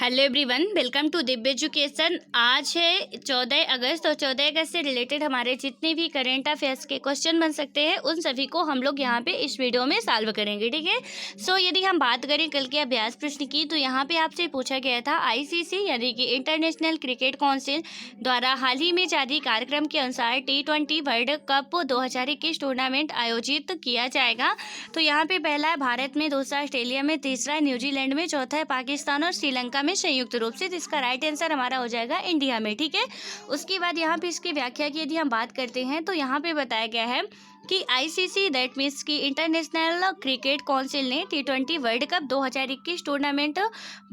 Hello everyone, welcome to Divya education. आज है 14 अगस्त और 14 अगस्त से रिलेटेड हमारे जितने भी करेंट अफेयर्स के क्वेश्चन बन सकते हैं उन सभी को हम लोग यहाँ पे इस वीडियो में सॉल्व करेंगे। ठीक है। सो यदि हम बात करें कल के अभ्यास प्रश्न की, तो यहाँ पे आपसे पूछा गया था आईसीसी यानी कि इंटरनेशनल क्रिकेट काउंसिल द्वारा हाल ही में जारी कार्यक्रम के अनुसार T20 वर्ल्ड कप 2021 टूर्नामेंट आयोजित किया जाएगा। तो यहाँ पे पहला है भारत में, दूसरा ऑस्ट्रेलिया में, तीसरा है न्यूजीलैंड में, चौथा है पाकिस्तान और श्रीलंका में संयुक्त रूप से। तो इसका राइट आंसर हमारा हो जाएगा इंडिया में। ठीक है। उसके बाद यहाँ पे इसकी व्याख्या की यदि हम बात करते हैं तो यहाँ पे बताया गया है कि आईसीसी दैट मीन्स की इंटरनेशनल क्रिकेट काउंसिल ने T20 world cup 2021 tournament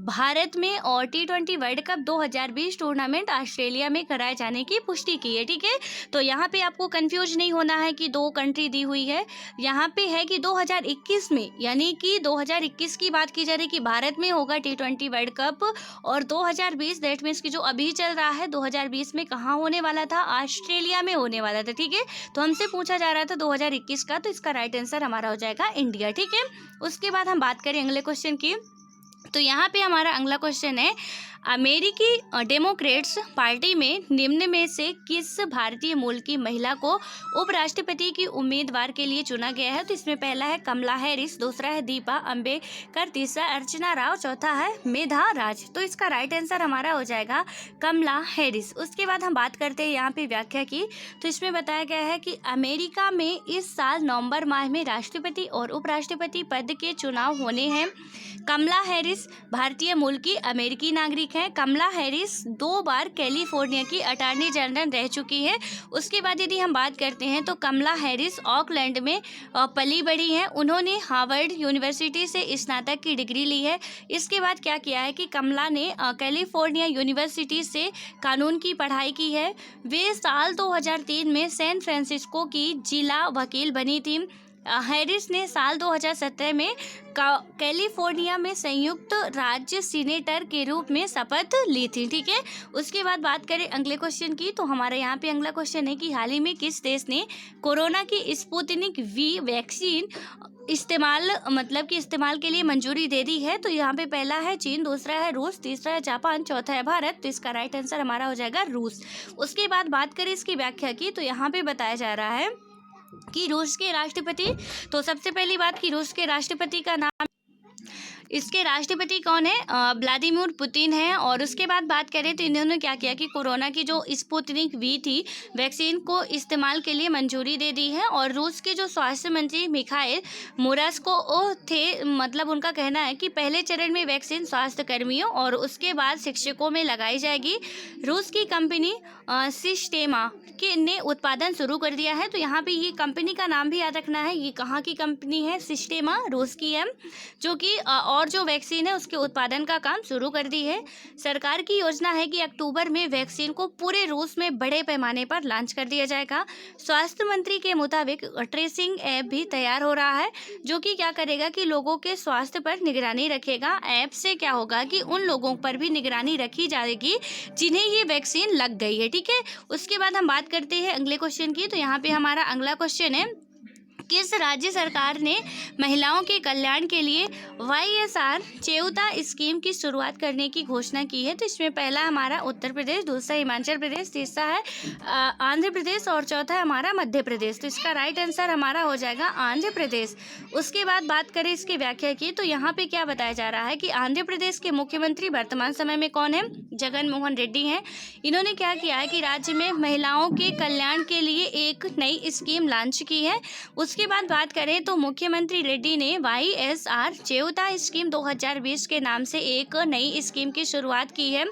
Bharat में और T20 world cup 2020 tournament Australia में कराए जाने की पुष्टि की है। ठीक है। तो यहाँ पे आपको कंफ्यूज नहीं होना है कि दो कंट्री दी हुई है, यहाँ पे है कि 2021 में, यानी कि 2021 की बात की जा रही है कि भारत में होगा T20 वर्ल्ड कप, और 2020 दैट मीन्स की जो अभी चल रहा है 2020 में कहाँ होने वाला था, ऑस्ट्रेलिया में होने वाला था। ठीक है। तो हमसे पूछा जा रहा था 2021 का, तो इसका राइट आंसर हमारा हो जाएगा इंडिया। ठीक है। उसके बाद हम बात करें अगले क्वेश्चन की, तो यहाँ पे हमारा अगला क्वेश्चन है अमेरिकी डेमोक्रेट्स पार्टी में निम्न में से किस भारतीय मूल की महिला को उपराष्ट्रपति की उम्मीदवार के लिए चुना गया है। तो इसमें पहला है कमला हैरिस, दूसरा है दीपा अंबेडकर, तीसरा अर्चना राव, चौथा है मेधा राज। तो इसका राइट आंसर हमारा हो जाएगा कमला हैरिस। उसके बाद हम बात करते हैं यहाँ पे व्याख्या की, तो इसमें बताया गया है कि अमेरिका में इस साल नवंबर माह में राष्ट्रपति और उपराष्ट्रपति पद के चुनाव होने हैं। कमला हैरिस भारतीय मूल की अमेरिकी नागरिक है। कमला हैरिस 2 बार कैलिफोर्निया की अटॉर्नी जनरल रह चुकी है। उसके बाद यदि हम बात करते हैं तो कमला हैरिस ऑकलैंड में पली बड़ी हैं। उन्होंने हार्वर्ड यूनिवर्सिटी से स्नातक की डिग्री ली है। इसके बाद क्या किया है कि कमला ने कैलिफोर्निया यूनिवर्सिटी से कानून की पढ़ाई की है। वे साल 2003 में सैन फ्रांसिस्को की जिला वकील बनी थी। हैरिस ने साल 2017 में कैलिफोर्निया में संयुक्त राज्य सीनेटर के रूप में शपथ ली थी। ठीक है। उसके बाद बात करें अगले क्वेश्चन की, तो हमारे यहाँ पे अगला क्वेश्चन है कि हाल ही में किस देश ने कोरोना की स्पुतनिक वी वैक्सीन इस्तेमाल के लिए मंजूरी दे दी है। तो यहाँ पे पहला है चीन, दूसरा है रूस, तीसरा है जापान, चौथा है भारत। तो इसका राइट आंसर हमारा हो जाएगा रूस। उसके बाद बात करें इसकी व्याख्या की, तो यहाँ पे बताया जा रहा है कि रूस के राष्ट्रपति, तो सबसे पहली बात कि रूस के राष्ट्रपति का नाम, इसके राष्ट्रपति कौन है, व्लादिमीर पुतिन है। और उसके बाद बात करें तो इन्होंने क्या किया कि कोरोना की जो स्पुतनिक वी थी वैक्सीन को इस्तेमाल के लिए मंजूरी दे दी है। और रूस के जो स्वास्थ्य मंत्री मिखाइल मुरास्को थे, मतलब उनका कहना है कि पहले चरण में वैक्सीन स्वास्थ्य कर्मियों और उसके बाद शिक्षकों में लगाई जाएगी। रूस की कंपनी सिस्टेमा ने उत्पादन शुरू कर दिया है। तो यहाँ पे ये कंपनी का नाम भी याद रखना है, ये कहाँ की कंपनी है, सिस्टेमा रूस की है, जो कि और जो वैक्सीन है उसके उत्पादन का काम शुरू कर दी है। सरकार की योजना है कि अक्टूबर में वैक्सीन को पूरे रूस में बड़े पैमाने पर लॉन्च कर दिया जाएगा। स्वास्थ्य मंत्री के मुताबिक ट्रेसिंग ऐप भी तैयार हो रहा है, जो कि क्या करेगा कि लोगों के स्वास्थ्य पर निगरानी रखेगा। ऐप से क्या होगा कि उन लोगों पर भी निगरानी रखी जाएगी जिन्हें ये वैक्सीन लग गई है। ठीक है। उसके बाद हम बात करते हैं अगले क्वेश्चन की, तो यहाँ पे हमारा अगला क्वेश्चन है किस राज्य सरकार ने महिलाओं के कल्याण के लिए YSR चेयुता स्कीम की शुरुआत करने की घोषणा की है। तो इसमें पहला हमारा उत्तर प्रदेश, दूसरा हिमाचल प्रदेश, तीसरा है आंध्र प्रदेश और चौथा है हमारा मध्य प्रदेश। तो इसका राइट आंसर हमारा हो जाएगा आंध्र प्रदेश। उसके बाद बात करें इसकी व्याख्या की, तो यहाँ पे क्या बताया जा रहा है कि आंध्र प्रदेश के मुख्यमंत्री वर्तमान समय में कौन है, जगन मोहन रेड्डी हैं। इन्होंने क्या किया है कि राज्य में महिलाओं के कल्याण के लिए एक नई स्कीम लॉन्च की है। उसके बाद बात करें तो मुख्यमंत्री रेड्डी ने YSR चेयुता स्कीम 2020 के नाम से एक नई स्कीम की शुरुआत की है।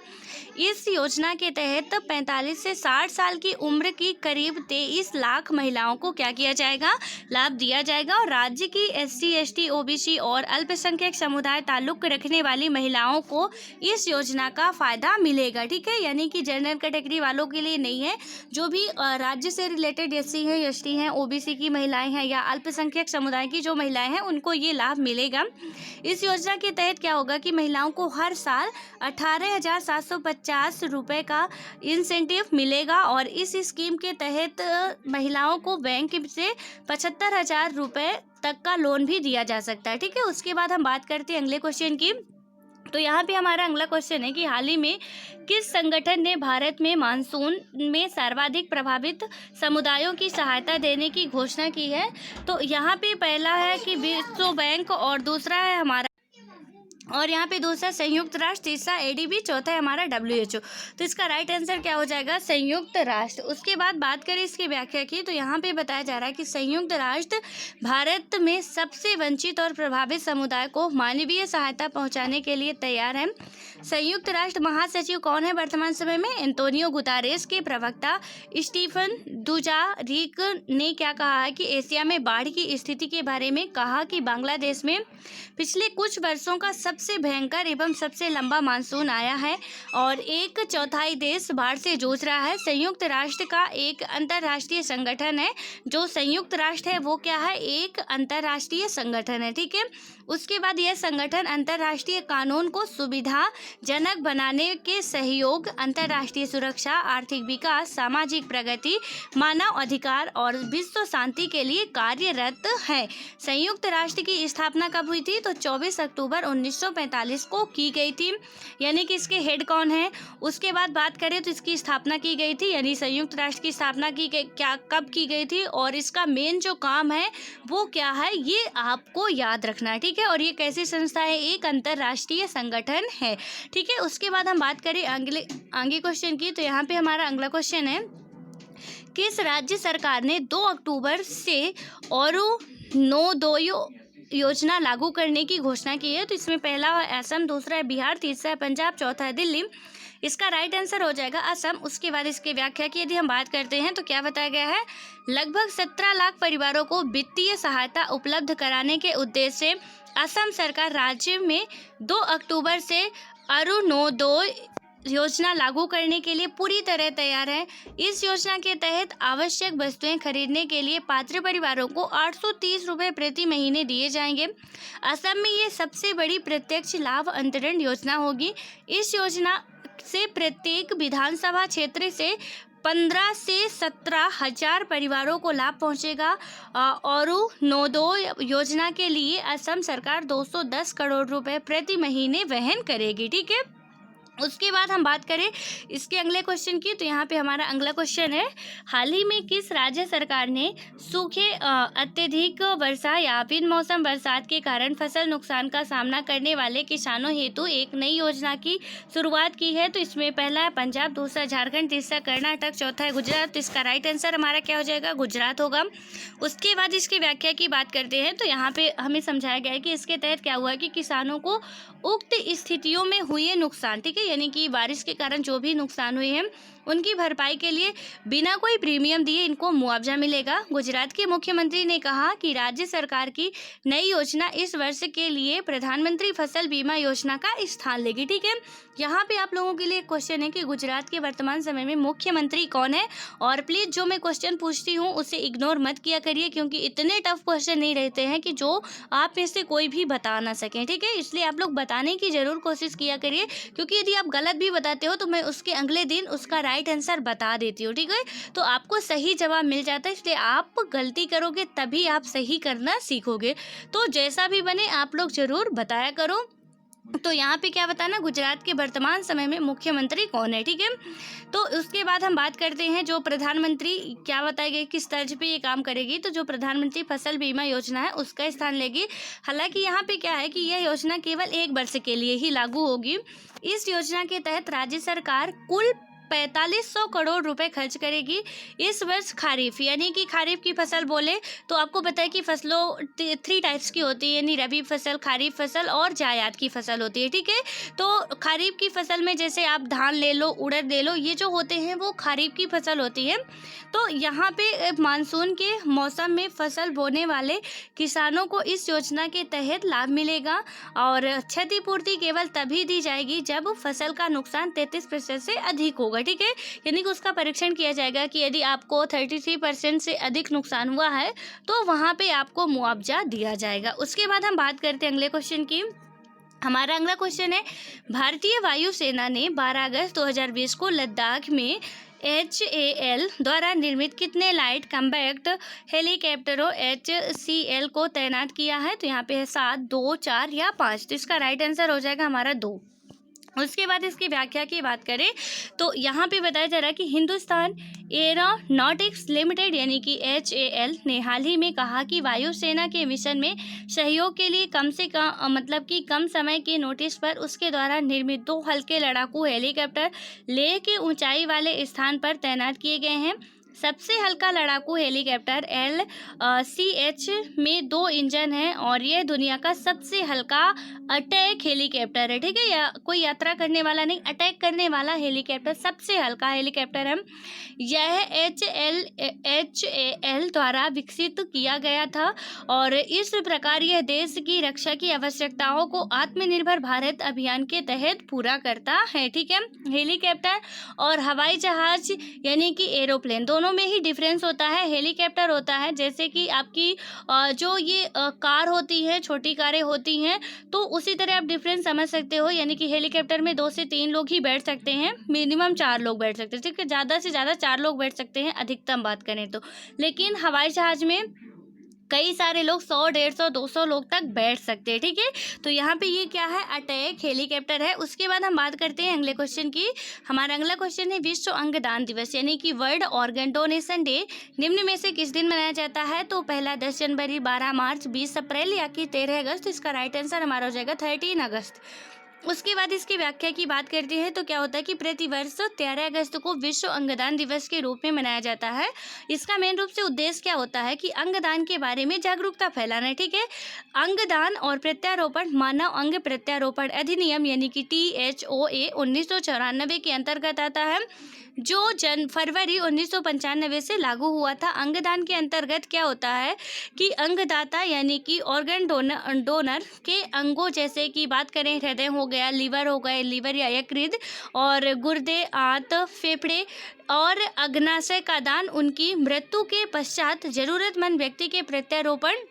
इस योजना के तहत 45 से 60 साल की उम्र की करीब 23 लाख महिलाओं को क्या किया जाएगा, लाभ दिया जाएगा। और राज्य की SC ST OBC और अल्पसंख्यक समुदाय ताल्लुक रखने वाली महिलाओं को इस योजना का फायदा मिलेगा। ठीक है। यानी कि जनरल कैटेगरी वालों के लिए नहीं है, जो भी राज्य से रिलेटेड SC हैं, ST हैं, OBC की महिलाएं हैं या अल्पसंख्यक समुदाय की जो महिलाएं हैं उनको ये लाभ मिलेगा। इस योजना के तहत क्या होगा कि महिलाओं को हर साल 18,750 रुपये का इंसेंटिव मिलेगा। और इस स्कीम के तहत महिलाओं को बैंक से 75,000 रुपये तक का लोन भी दिया जा सकता है। ठीक है। उसके बाद हम बात करते हैं अगले क्वेश्चन की, तो यहाँ पे हमारा अगला क्वेश्चन है कि हाल ही में किस संगठन ने भारत में मानसून में सर्वाधिक प्रभावित समुदायों की सहायता देने की घोषणा की है? तो यहाँ पे पहला है कि विश्व बैंक, और दूसरा है हमारा, और यहाँ पे दूसरा संयुक्त राष्ट्र, तीसरा एडीबी, चौथा है हमारा WHO। तो इसका राइट आंसर क्या हो जाएगा? संयुक्त राष्ट्र। उसके बाद बात करें इसकी व्याख्या की, तो यहाँ पे बताया जा रहा है कि संयुक्त राष्ट्र भारत में सबसे वंचित और प्रभावित समुदाय को मानवीय सहायता पहुँचाने के लिए तैयार है। संयुक्त राष्ट्र महासचिव कौन है वर्तमान समय में? एंटोनियो गुतारेस के प्रवक्ता स्टीफन दुजारिक ने क्या कहा है कि एशिया में बाढ़ की स्थिति के बारे में कहा कि बांग्लादेश में पिछले कुछ वर्षों का सबसे भयंकर एवं सबसे लंबा मानसून आया है और 1/4 देश बाढ़ से जूझ रहा है। संयुक्त राष्ट्र का एक अंतर्राष्ट्रीय संगठन है। जो संयुक्त राष्ट्र है वो क्या है? एक अंतर्राष्ट्रीय संगठन है, ठीक है। उसके बाद यह संगठन अंतर्राष्ट्रीय कानून को सुविधाजनक बनाने के सहयोग, अंतर्राष्ट्रीय सुरक्षा, आर्थिक विकास, सामाजिक प्रगति, मानव अधिकार और विश्व शांति के लिए कार्यरत है। संयुक्त राष्ट्र की स्थापना कब हुई थी? तो 24 अक्टूबर 1945 को की गई थी, यानी कि इसके हेड कौन है? उसके बाद बात करें तो इसकी स्थापना की गई थी, यानी संयुक्त राष्ट्र की स्थापना कब की गई थी और इसका मेन जो काम है वो क्या है, ये आपको याद रखना है, ठीक है। और ये कैसी संस्था है? एक अंतर्राष्ट्रीय संगठन है, ठीक है। उसके बाद हम बात करें आगे क्वेश्चन की, तो यहाँ पे हमारा अगला क्वेश्चन है, किस राज्य सरकार ने 2 अक्टूबर से अरुणोदय योजना लागू करने की घोषणा की है? तो इसमें पहला है असम, दूसरा है बिहार, तीसरा है पंजाब, चौथा है दिल्ली। इसका राइट आंसर हो जाएगा असम। उसके बाद इसकी व्याख्या की यदि हम बात करते हैं तो क्या बताया गया है? लगभग 17 लाख परिवारों को वित्तीय सहायता उपलब्ध कराने के उद्देश्य से असम सरकार राज्य में 2 अक्टूबर से अरुणोदय योजना लागू करने के लिए पूरी तरह तैयार है। इस योजना के तहत आवश्यक वस्तुएं खरीदने के लिए पात्र परिवारों को 830 रुपये प्रति महीने दिए जाएंगे। असम में ये सबसे बड़ी प्रत्यक्ष लाभ अंतरण योजना होगी। इस योजना से प्रत्येक विधानसभा क्षेत्र से 15 से 17 हजार परिवारों को लाभ पहुंचेगा। अरुणोदय योजना के लिए असम सरकार 210 करोड़ रुपए प्रति महीने वहन करेगी, ठीक है। उसके बाद हम बात करें इसके अगले क्वेश्चन की, तो यहाँ पे हमारा अगला क्वेश्चन है, हाल ही में किस राज्य सरकार ने सूखे, अत्यधिक वर्षा या बिन मौसम बरसात के कारण फसल नुकसान का सामना करने वाले किसानों हेतु एक नई योजना की शुरुआत की है? तो इसमें पहला है पंजाब, दूसरा झारखंड, तीसरा कर्नाटक, चौथा है गुजरात। इसका राइट आंसर हमारा क्या हो जाएगा? गुजरात होगा। उसके बाद इसकी व्याख्या की बात करते हैं, तो यहाँ पे हमें समझाया गया है कि इसके तहत क्या हुआ कि किसानों को उक्त स्थितियों में हुए नुकसान, ठीक है, यानी कि बारिश के कारण जो भी नुकसान हुए हैं उनकी भरपाई के लिए बिना कोई प्रीमियम दिए इनको मुआवजा मिलेगा। गुजरात के मुख्यमंत्री ने कहा कि राज्य सरकार की नई योजना इस वर्ष के लिए प्रधानमंत्री फसल बीमा योजना का स्थान लेगी, ठीक है। यहाँ पे आप लोगों के लिए क्वेश्चन है कि गुजरात के वर्तमान समय में मुख्यमंत्री कौन है, और प्लीज़ जो मैं क्वेश्चन पूछती हूँ उसे इग्नोर मत किया करिए, क्योंकि इतने टफ क्वेश्चन नहीं रहते हैं कि जो आप में से कोई भी बता ना सकें, ठीक है। इसलिए आप लोग बताने की ज़रूर कोशिश किया करिए, क्योंकि यदि आप गलत भी बताते हो तो मैं उसके अगले दिन उसका राइट आंसर बता देती हूँ, ठीक है। तो आपको सही जवाब मिल जाता है, इसलिए आप गलती करोगे तभी आप सही करना सीखोगे। तो जैसा भी बने आप लोग ज़रूर बताया करो। तो यहाँ पे क्या बताना, गुजरात के वर्तमान समय में मुख्यमंत्री कौन है, ठीक है। तो उसके बाद हम बात करते हैं जो प्रधानमंत्री क्या बताया गया किस तर्ज पे ये काम करेगी, तो जो प्रधानमंत्री फसल बीमा योजना है उसका स्थान लेगी। हालांकि यहाँ पे क्या है कि यह योजना केवल 1 वर्ष के लिए ही लागू होगी। इस योजना के तहत राज्य सरकार कुल 4500 करोड़ रुपए खर्च करेगी। इस वर्ष खरीफ, यानी कि खरीफ की फसल बोले तो आपको पता है कि फसलों 3 टाइप्स की होती है, यानी रबी फसल, खरीफ फसल और जायद की फसल होती है, ठीक है। तो खरीफ की फसल में जैसे आप धान ले लो, उड़द ले लो, ये जो होते हैं वो खरीफ की फसल होती है। तो यहाँ पे मानसून के मौसम में फसल बोने वाले किसानों को इस योजना के तहत लाभ मिलेगा, और क्षतिपूर्ति केवल तभी दी जाएगी जब फसल का नुकसान 33% से अधिक होगा, ठीक है। यानी कि उसका परीक्षण किया जाएगा कि यदि आपको 33% से अधिक नुकसान हुआ है तो वहाँ पे आपको मुआवजा दिया जाएगा। उसके बाद हम बात करते हैं अगले क्वेश्चन की। हमारा अगला क्वेश्चन है, भारतीय वायुसेना ने 12 अगस्त 2020 को लद्दाख में HAL द्वारा निर्मित कितने लाइट कॉम्बैक्ट हेलीकॉप्टरों HCL को तैनात किया है? तो यहाँ पे है 7, 2, 4 या 5। तो इसका राइट आंसर हो जाएगा हमारा 2। उसके बाद इसकी व्याख्या की बात करें तो यहाँ पे बताया जा रहा है कि हिंदुस्तान एरोनॉटिक्स लिमिटेड यानी कि HAL ने हाल ही में कहा कि वायुसेना के मिशन में सहयोग के लिए कम से कम मतलब कि कम समय के नोटिस पर उसके द्वारा निर्मित 2 हल्के लड़ाकू हेलीकॉप्टर लेह के ऊंचाई वाले स्थान पर तैनात किए गए हैं। सबसे हल्का लड़ाकू हेलीकॉप्टर LCH में 2 इंजन हैं और यह दुनिया का सबसे हल्का अटैक हेलीकॉप्टर है। ठीक है, या कोई यात्रा करने वाला नहीं, अटैक करने वाला हेलीकॉप्टर सबसे हल्का हेलीकॉप्टर है। यह HAL द्वारा विकसित किया गया था और इस प्रकार यह देश की रक्षा की आवश्यकताओं को आत्मनिर्भर भारत अभियान के तहत पूरा करता है। ठीक है, हेलीकॉप्टर और हवाई जहाज यानी कि एरोप्लेन दोनों में ही डिफरेंस होता है। हेलीकॉप्टर होता है जैसे कि आपकी जो ये कार होती है, छोटी कारें होती हैं, तो उसी तरह आप डिफरेंस समझ सकते हो। यानी कि हेलीकॉप्टर में 2 से 3 लोग ही बैठ सकते हैं, मिनिमम 4 लोग बैठ सकते हैं। ठीक है, ज़्यादा से ज़्यादा 4 लोग बैठ सकते हैं अधिकतम बात करें तो। लेकिन हवाई जहाज में कई सारे लोग 100, 150, 200 लोग तक बैठ सकते हैं। ठीक है, तो यहाँ पे ये क्या है, अटैक हेलीकॉप्टर है। उसके बाद हम बात करते हैं अगले क्वेश्चन की। हमारा अगला क्वेश्चन है, विश्व अंगदान दिवस यानी कि वर्ल्ड ऑर्गन डोनेशन डे निम्न में से किस दिन मनाया जाता है? तो पहला 10 जनवरी, 12 मार्च, 20 अप्रैल या कि 13 अगस्त। इसका राइट आंसर हमारा हो जाएगा 13 अगस्त। उसके बाद इसकी व्याख्या की बात करते हैं तो क्या होता है कि प्रतिवर्ष 13 अगस्त को विश्व अंगदान दिवस के रूप में मनाया जाता है। इसका मेन रूप से उद्देश्य क्या होता है कि अंगदान के बारे में जागरूकता फैलाना है। ठीक है, अंगदान और प्रत्यारोपण मानव अंग प्रत्यारोपण अधिनियम यानी कि THOA 1994 के अंतर्गत आता है, जो फरवरी 1995 से लागू हुआ था। अंगदान के अंतर्गत क्या होता है कि अंगदाता यानी कि ऑर्गन डोनर के अंगों जैसे कि बात करें हृदय हो गया, लीवर हो गए, लीवर या यकृत, और गुर्दे, आंत, फेफड़े और अग्नाशय का दान उनकी मृत्यु के पश्चात जरूरतमंद व्यक्ति के प्रत्यारोपण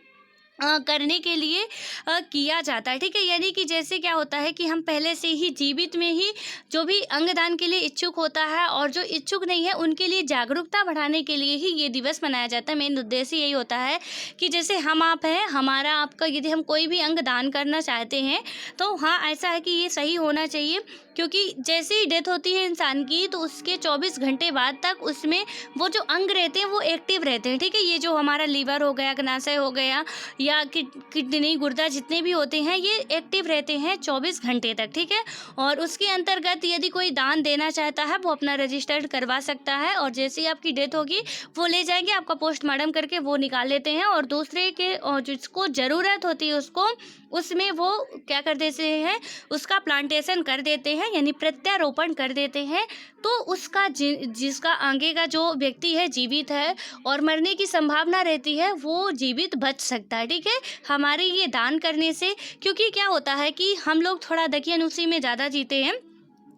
करने के लिए किया जाता है। ठीक है, यानी कि जैसे क्या होता है कि हम पहले से ही जीवित में ही जो भी अंगदान के लिए इच्छुक होता है और जो इच्छुक नहीं है उनके लिए जागरूकता बढ़ाने के लिए ही ये दिवस मनाया जाता है। मेन उद्देश्य यही होता है कि जैसे हम आप हैं, हमारा आपका, यदि हम कोई भी अंग दान करना चाहते हैं तो हाँ, ऐसा है कि ये सही होना चाहिए, क्योंकि जैसे ही डेथ होती है इंसान की तो उसके 24 घंटे बाद तक उसमें वो जो अंग रहते हैं वो एक्टिव रहते हैं। ठीक है, ये जो हमारा लीवर हो गया, अग्नाशय हो गया या किडनी, गुर्दा, जितने भी होते हैं ये एक्टिव रहते हैं 24 घंटे तक। ठीक है, और उसके अंतर्गत यदि कोई दान देना चाहता है वो अपना रजिस्टर्ड करवा सकता है और जैसे ही आपकी डेथ होगी वो ले जाएंगे, आपका पोस्टमार्टम करके वो निकाल लेते हैं और दूसरे के जिसको ज़रूरत होती है उसको उसमें वो क्या कर देते हैं, उसका प्लांटेशन कर देते हैं यानी प्रत्यारोपण कर देते हैं। तो उसका जिसका आगे का जो व्यक्ति है जीवित है और मरने की संभावना रहती है वो जीवित बच सकता है। ठीक है, हमारे ये दान करने से, क्योंकि क्या होता है कि हम लोग थोड़ा दकियानुसी में ज़्यादा जीते हैं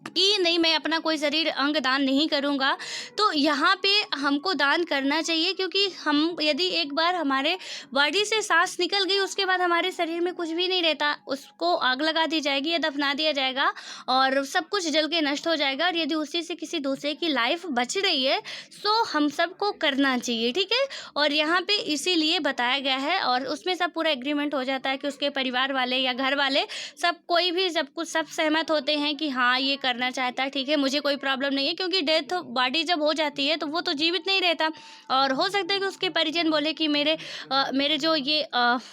कि नहीं, मैं अपना कोई शरीर अंग दान नहीं करूँगा, तो यहाँ पे हमको दान करना चाहिए। क्योंकि हम यदि एक बार हमारे बॉडी से सांस निकल गई उसके बाद हमारे शरीर में कुछ भी नहीं रहता, उसको आग लगा दी जाएगी या दफना दिया जाएगा और सब कुछ जल के नष्ट हो जाएगा। और यदि उसी से किसी दूसरे की लाइफ बच रही है तो हम सबको करना चाहिए। ठीक है, और यहाँ पे इसीलिए बताया गया है और उसमें सब पूरा एग्रीमेंट हो जाता है कि उसके परिवार वाले या घर वाले सब कोई भी सब कुछ सब सहमत होते हैं कि हाँ ये करना चाहता है। ठीक है, मुझे कोई प्रॉब्लम नहीं है, क्योंकि डेथ बॉडी जब हो जाती है तो वो तो जीवित नहीं रहता और हो सकता है कि उसके परिजन बोले कि मेरे जो ये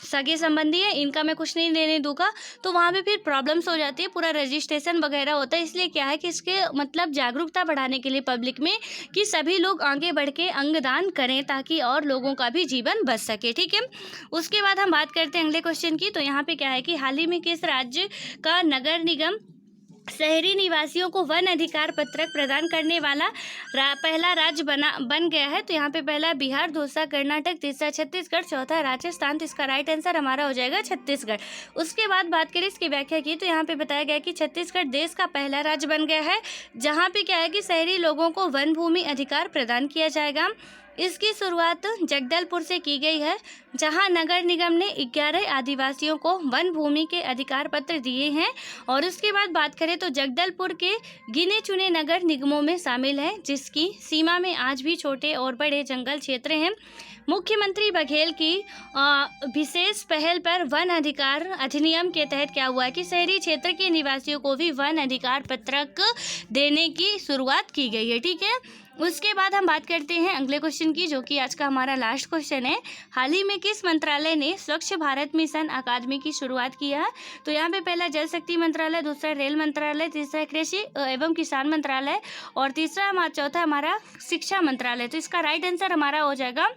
सगे संबंधी है इनका मैं कुछ नहीं देने दूंगा, तो वहाँ पे फिर प्रॉब्लम्स हो जाती है, पूरा रजिस्ट्रेशन वगैरह होता है। इसलिए क्या है कि इसके मतलब जागरूकता बढ़ाने के लिए पब्लिक में कि सभी लोग आगे बढ़ के अंगदान करें ताकि और लोगों का भी जीवन बच सके। ठीक है, उसके बाद हम बात करते हैं अगले क्वेश्चन की। तो यहाँ पे क्या है कि हाल ही में किस राज्य का नगर निगम शहरी निवासियों को वन अधिकार पत्रक प्रदान करने वाला पहला राज्य बन गया है? तो यहाँ पे पहला बिहार, दूसरा कर्नाटक, तीसरा छत्तीसगढ़, चौथा राजस्थान। तो इसका राइट आंसर हमारा हो जाएगा छत्तीसगढ़। उसके बाद बात करें इसकी व्याख्या की तो यहाँ पे बताया गया कि छत्तीसगढ़ देश का पहला राज्य बन गया है जहाँ पे क्या है कि शहरी लोगों को वन भूमि अधिकार प्रदान किया जाएगा। इसकी शुरुआत जगदलपुर से की गई है, जहां नगर निगम ने 11 आदिवासियों को वन भूमि के अधिकार पत्र दिए हैं। और उसके बाद बात करें तो जगदलपुर के गिने चुने नगर निगमों में शामिल है, जिसकी सीमा में आज भी छोटे और बड़े जंगल क्षेत्र हैं। मुख्यमंत्री बघेल की विशेष पहल पर वन अधिकार अधिनियम के तहत क्या हुआ कि शहरी क्षेत्र के निवासियों को भी वन अधिकार पत्रक देने की शुरुआत की गई है। ठीक है, उसके बाद हम बात करते हैं अगले क्वेश्चन की, जो कि आज का हमारा लास्ट क्वेश्चन है। हाल ही में किस मंत्रालय ने स्वच्छ भारत मिशन अकादमी की शुरुआत की है? तो यहाँ पे पहला जल शक्ति मंत्रालय, दूसरा रेल मंत्रालय, तीसरा कृषि एवं किसान मंत्रालय और चौथा हमारा शिक्षा मंत्रालय। तो इसका राइट आंसर हमारा हो जाएगा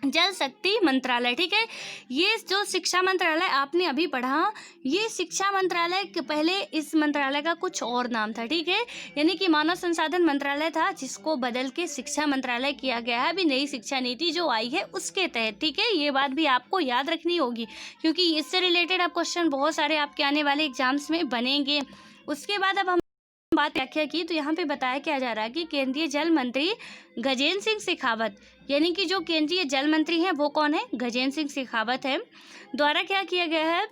जल शक्ति मंत्रालय। ठीक है, ये जो शिक्षा मंत्रालय आपने अभी पढ़ा, ये शिक्षा मंत्रालय के पहले इस मंत्रालय का कुछ और नाम था। ठीक है, यानी कि मानव संसाधन मंत्रालय था, जिसको बदल के शिक्षा मंत्रालय किया गया है अभी नई शिक्षा नीति जो आई है उसके तहत। ठीक है, ये बात भी आपको याद रखनी होगी, क्योंकि इससे रिलेटेड अब क्वेश्चन बहुत सारे आपके आने वाले एग्जाम्स में बनेंगे। उसके बाद अब हम बात व्याख्या की, तो यहाँ पे बताया क्या जा रहा है कि केंद्रीय जल मंत्री गजेंद्र सिंह शेखावत, यानी कि जो केंद्रीय जल मंत्री हैं वो कौन है? गजेंद्र सिंह शेखावत है, द्वारा क्या किया गया है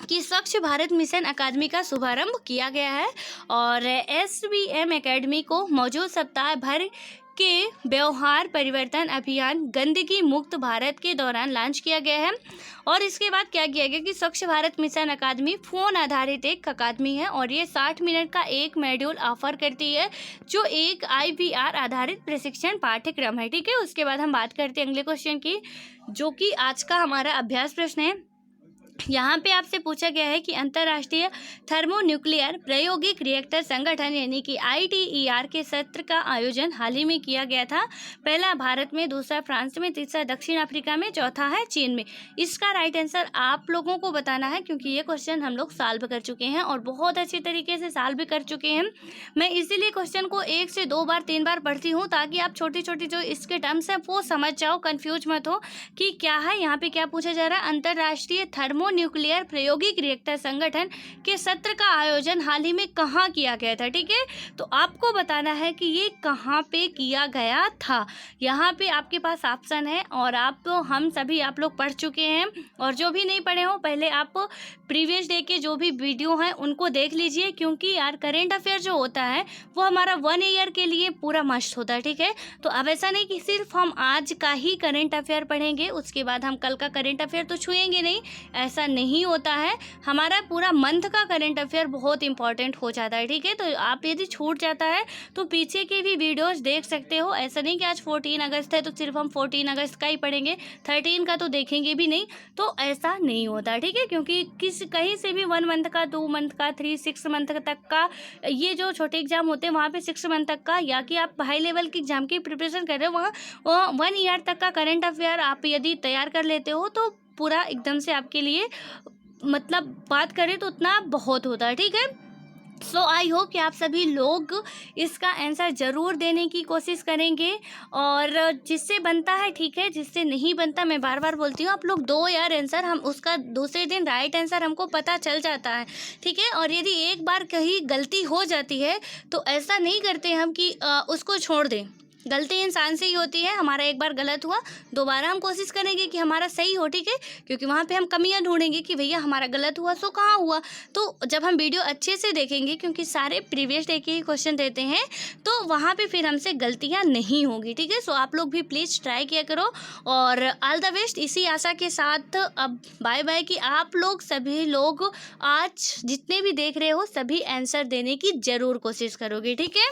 कि स्वच्छ भारत मिशन अकादमी का शुभारंभ किया गया है। और SBM अकेडमी को मौजूद सप्ताह भर के व्यवहार परिवर्तन अभियान गंदगी मुक्त भारत के दौरान लॉन्च किया गया है। और इसके बाद क्या किया गया कि स्वच्छ भारत मिशन अकादमी फ़ोन आधारित एक अकादमी है, और ये 60 मिनट का एक मॉड्यूल ऑफर करती है, जो एक IVR आधारित प्रशिक्षण पाठ्यक्रम है। ठीक है, उसके बाद हम बात करते हैं अगले क्वेश्चन की, जो कि आज का हमारा अभ्यास प्रश्न है। यहाँ पे आपसे पूछा गया है कि अंतर्राष्ट्रीय थर्मोन्यूक्लियर प्रायोगिक रिएक्टर संगठन यानी कि ITER के सत्र का आयोजन हाल ही में किया गया था। पहला भारत में, दूसरा फ्रांस में, तीसरा दक्षिण अफ्रीका में, चौथा है चीन में। इसका राइट आंसर आप लोगों को बताना है, क्योंकि ये क्वेश्चन हम लोग सॉल्व कर चुके हैं और बहुत अच्छे तरीके से सॉल्व भी कर चुके हैं। मैं इसीलिए क्वेश्चन को 1 से 2 बार 3 बार पढ़ती हूँ, ताकि आप छोटी छोटी जो इसके टर्म्स हैं वो समझ जाओ, कन्फ्यूज मत हो कि क्या है यहाँ पे क्या पूछा जा रहा है। अंतर्राष्ट्रीय न्यूक्लियर प्रायोगिक रिएक्टर संगठन के सत्र का आयोजन हाल ही में कहाँ किया गया था? ठीक है, तो आपको बताना है कि ये कहाँ पे किया गया था। यहाँ पे आपके पास ऑप्शन है, और हम सभी आप लोग पढ़ चुके हैं, और जो भी नहीं पढ़े हो पहले आप प्रीवियस डे के जो भी वीडियो हैं उनको देख लीजिए, क्योंकि यार करेंट अफेयर जो होता है वो हमारा 1 ईयर के लिए पूरा मस्ट होता है। ठीक है, तो अब ऐसा नहीं कि सिर्फ हम आज का ही करेंट अफेयर पढ़ेंगे, उसके बाद हम कल का करेंट अफेयर तो छुएंगे नहीं, ऐसा नहीं होता है। हमारा पूरा मंथ का करंट अफेयर बहुत इंपॉर्टेंट हो जाता है। ठीक है, तो आप यदि छूट जाता है तो पीछे के भी वीडियोस देख सकते हो। ऐसा नहीं कि आज 14 अगस्त है तो सिर्फ हम 14 अगस्त का ही पढ़ेंगे, 13 का तो देखेंगे भी नहीं, तो ऐसा नहीं होता। ठीक है, क्योंकि कहीं से भी 1 मंथ का, 2 मंथ का, 3, 6 मंथ तक का, ये जो छोटे एग्जाम होते हैं वहाँ पे 6 मंथ तक का, या कि आप हाई लेवल के एग्जाम की प्रिपरेशन कर रहे हो वहाँ 1 ईयर तक का करंट अफेयर आप यदि तैयार कर लेते हो तो पूरा एकदम से आपके लिए, मतलब बात करें तो उतना बहुत होता है। ठीक है, सो आई होप कि आप सभी लोग इसका आंसर ज़रूर देने की कोशिश करेंगे, और जिससे बनता है ठीक है, जिससे नहीं बनता मैं बार बार बोलती हूँ आप लोग दो यार आंसर, हम उसका दूसरे दिन राइट आंसर हमको पता चल जाता है। ठीक है, और यदि एक बार कहीं गलती हो जाती है तो ऐसा नहीं करते हम कि उसको छोड़ दें। गलती इंसान से ही होती है, हमारा एक बार गलत हुआ, दोबारा हम कोशिश करेंगे कि हमारा सही हो। ठीक है, क्योंकि वहाँ पे हम कमियां ढूंढेंगे कि भैया हमारा गलत हुआ, सो कहाँ हुआ। तो जब हम वीडियो अच्छे से देखेंगे, क्योंकि सारे प्रीवियस डे के ही क्वेश्चन देते हैं, तो वहाँ पे फिर हमसे गलतियाँ नहीं होंगी। ठीक है, सो आप लोग भी प्लीज़ ट्राई किया करो, और ऑल द बेस्ट। इसी आशा के साथ अब बाय बाय, कि आप लोग सभी लोग आज जितने भी देख रहे हो सभी आंसर देने की ज़रूर कोशिश करोगे। ठीक है।